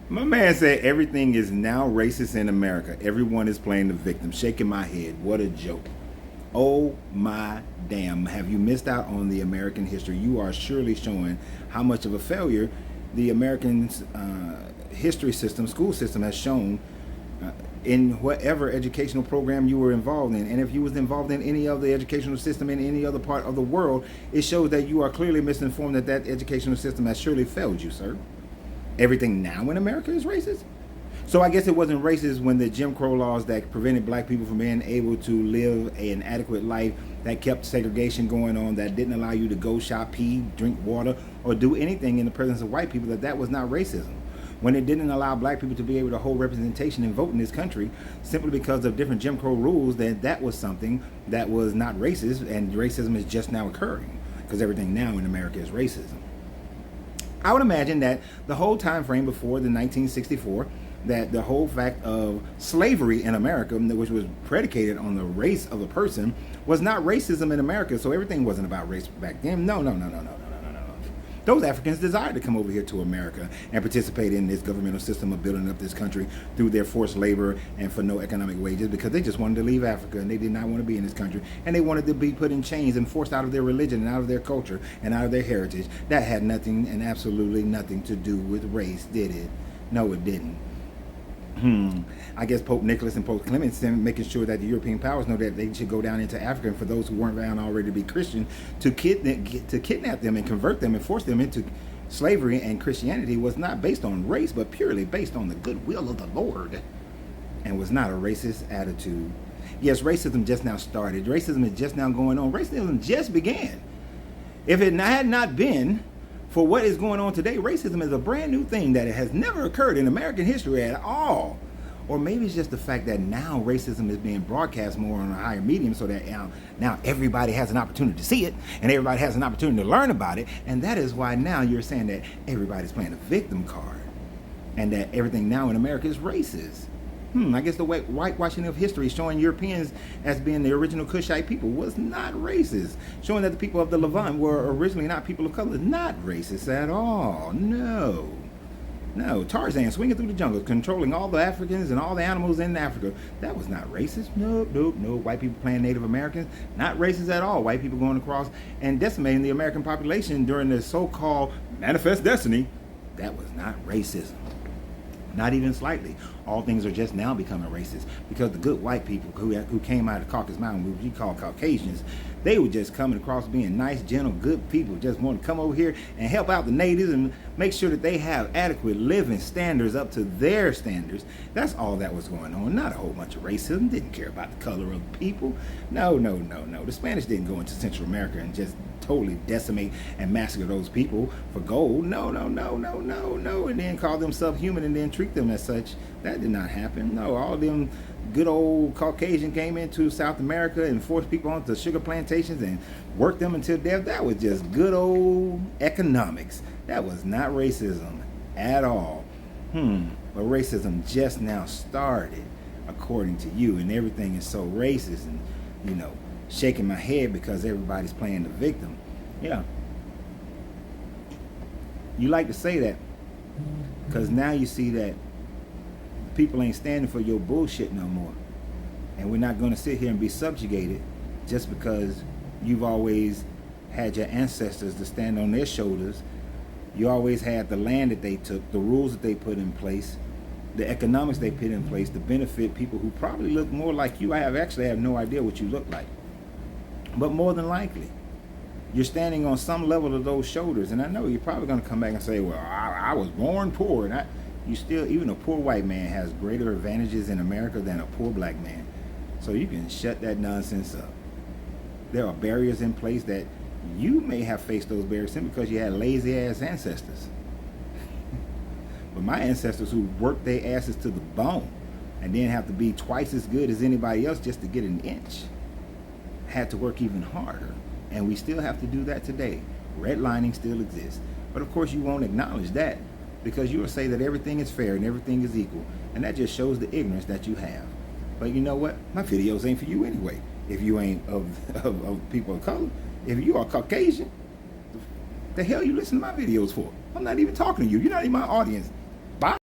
My man said everything is now racist in America. Everyone is playing the victim. Shaking my head. What a joke. Oh my damn. Have you missed out on the American history? You are surely showing how much of a failure the American history system, school system has shown in whatever educational program you were involved in. And if you was involved in any other educational system in any other part of the world, it shows that you are clearly misinformed, that educational system has surely failed you, sir. Everything now in America is racist? So I guess it wasn't racist when the Jim Crow laws that prevented black people from being able to live an adequate life, that kept segregation going on, that didn't allow you to go shop, pee, drink water, or do anything in the presence of white people, that was not racism. When it didn't allow black people to be able to hold representation and vote in this country simply because of different Jim Crow rules, then that was something that was not racist, and racism is just now occurring because everything now in America is racism. I would imagine that the whole time frame before the 1964, that the whole fact of slavery in America, which was predicated on the race of the person, was not racism in America. So everything wasn't about race back then. No. Those Africans desired to come over here to America and participate in this governmental system of building up this country through their forced labor and for no economic wages, because they just wanted to leave Africa and they did not want to be in this country, and they wanted to be put in chains and forced out of their religion and out of their culture and out of their heritage. That had nothing and absolutely nothing to do with race, did it? No, it didn't. I guess Pope Nicholas and Pope Clement making sure that the European powers know that they should go down into Africa, and for those who weren't down already to be Christian, to kidnap them and convert them and force them into slavery and Christianity, was not based on race, but purely based on the goodwill of the Lord, and was not a racist attitude. Yes, racism just now started. Racism is just now going on. Racism just began. If it had not been for what is going on today, racism is a brand new thing that it has never occurred in American history at all. Or maybe it's just the fact that now racism is being broadcast more on a higher medium, so that now everybody has an opportunity to see it and everybody has an opportunity to learn about it. And that is why now you're saying that everybody's playing a victim card and that everything now in America is racist. I guess the whitewashing of history, showing Europeans as being the original Kushite people, was not racist. Showing that the people of the Levant were originally not people of color, not racist at all. No. Tarzan swinging through the jungle, controlling all the Africans and all the animals in Africa, that was not racist. No. White people playing Native Americans, not racist at all. White people going across and decimating the American population during the so-called Manifest Destiny, that was not racism. Not even slightly. All things are just now becoming racist because the good white people who came out of Caucasus Mountain, which we call Caucasians, they were just coming across being nice, gentle, good people, just want to come over here and help out the natives and make sure that they have adequate living standards up to their standards. That's all that was going on. Not a whole bunch of racism. Didn't care about the color of the people. No. The Spanish didn't go into Central America and just totally decimate and massacre those people for gold. No. And then call them subhuman and then treat them as such. That did not happen. No, all them good old Caucasian came into South America and forced people onto sugar plantations and worked them until death. That was just good old economics. That was not racism at all. But racism just now started, according to you, and everything is so racist, and shaking my head because everybody's playing the victim. Yeah. You like to say that because now you see that people ain't standing for your bullshit no more. And we're not going to sit here and be subjugated just because you've always had your ancestors to stand on their shoulders. You always had the land that they took, the rules that they put in place, the economics they put in place to benefit people who probably look more like you. I actually have no idea what you look like. But more than likely, you're standing on some level of those shoulders. And I know you're probably going to come back and say, well, I was born poor. And even a poor white man has greater advantages in America than a poor black man. So you can shut that nonsense up. There are barriers in place that you may have faced those barriers simply because you had lazy ass ancestors. But my ancestors who worked their asses to the bone and then have to be twice as good as anybody else just to get an inch had to work even harder. And we still have to do that today. Redlining still exists. But of course you won't acknowledge that because you will say that everything is fair and everything is equal. And that just shows the ignorance that you have. But you know what? My videos ain't for you anyway. If you ain't of people of color. If you are Caucasian, the hell you listen to my videos for? I'm not even talking to you. You're not even my audience. Bye.